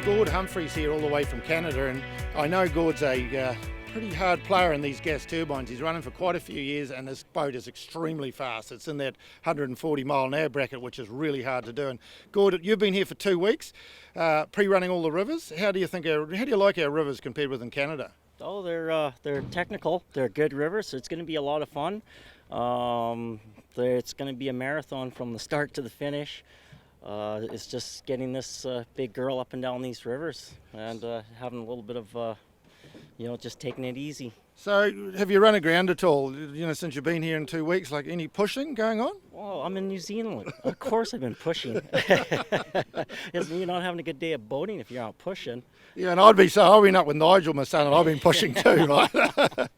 Gord Humphrey's here all the way from Canada, and I know Gord's a pretty hard player in these gas turbines. He's running for quite a few years, and this boat is extremely fast. It's in that 140 mile an hour bracket, which is really hard to do. And Gord, you've been here for 2 weeks, pre-running all the rivers. How do you like our rivers compared with in Canada? Oh, they're technical. They're good rivers, so it's going to be a lot of fun. It's going to be a marathon from the start to the finish. It's just getting this big girl up and down these rivers and having a little bit of, just taking it easy. So, have you run aground at all, since you've been here in 2 weeks? Like any pushing going on? Well, I'm in New Zealand. Of course I've been pushing. You're not having a good day of boating if you're out pushing. Yeah, and I've been up with Nigel, my son, and I've been pushing too, right?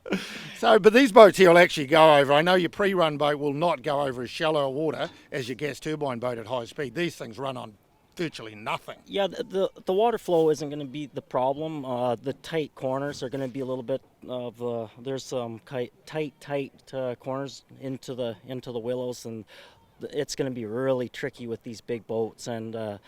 But these boats here will actually go over. I know your pre-run boat will not go over as shallow water as your gas turbine boat at high speed. These things run on virtually nothing. Yeah, the water flow isn't going to be the problem. The tight corners are going to be a little bit of there's some tight corners into the willows, and it's going to be really tricky with these big boats and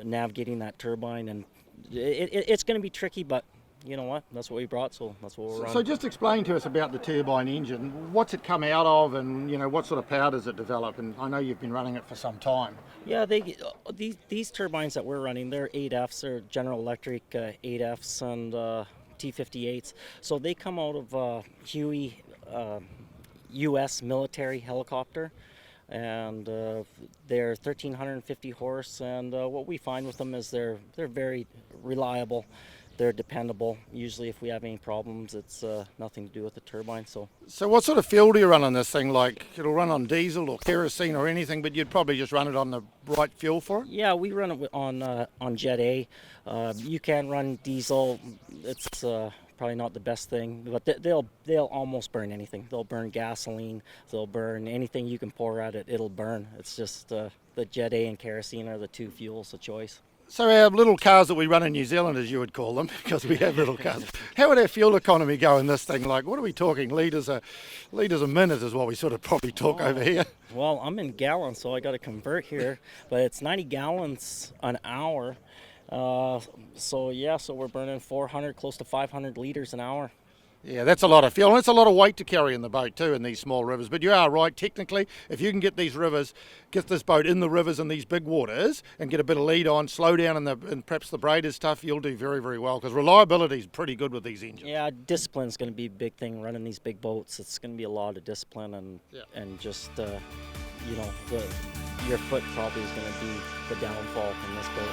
navigating that turbine, and it's going to be tricky, but you know what? That's what we brought, so that's what we're on. So just explain to us about the turbine engine. What's it come out of, and what sort of power does it develop? And I know you've been running it for some time. Yeah, these turbines that we're running, they're 8Fs, they're General Electric 8Fs and T58s. So they come out of Huey U.S. military helicopter, and they're 1,350 horse. And what we find with them is they're very reliable. They're dependable. Usually if we have any problems, it's nothing to do with the turbine. So what sort of fuel do you run on this thing? Like, it'll run on diesel or kerosene or anything, but you'd probably just run it on the right fuel for it? Yeah, we run it on Jet A. You can run diesel. It's probably not the best thing, but they'll almost burn anything. They'll burn gasoline. They'll burn anything you can pour at it. It'll burn. It's just the Jet A and kerosene are the two fuels of choice. So our little cars that we run in New Zealand, as you would call them, because we have little cars, how would our fuel economy go in this thing? Like, what are we talking? Litres a minute is what we sort of probably talk over here. Well, I'm in gallons, so I got to convert here, but it's 90 gallons an hour. So we're burning 400, close to 500 litres an hour. Yeah, that's a lot of fuel, and it's a lot of weight to carry in the boat too in these small rivers. But you are right, technically, if you can get this boat in the rivers and these big waters and get a bit of lead on, slow down and perhaps the braid is tough, you'll do very, very well, because reliability is pretty good with these engines. Yeah, discipline's going to be a big thing running these big boats. It's going to be a lot of discipline and just, your foot probably is going to be the downfall in this boat.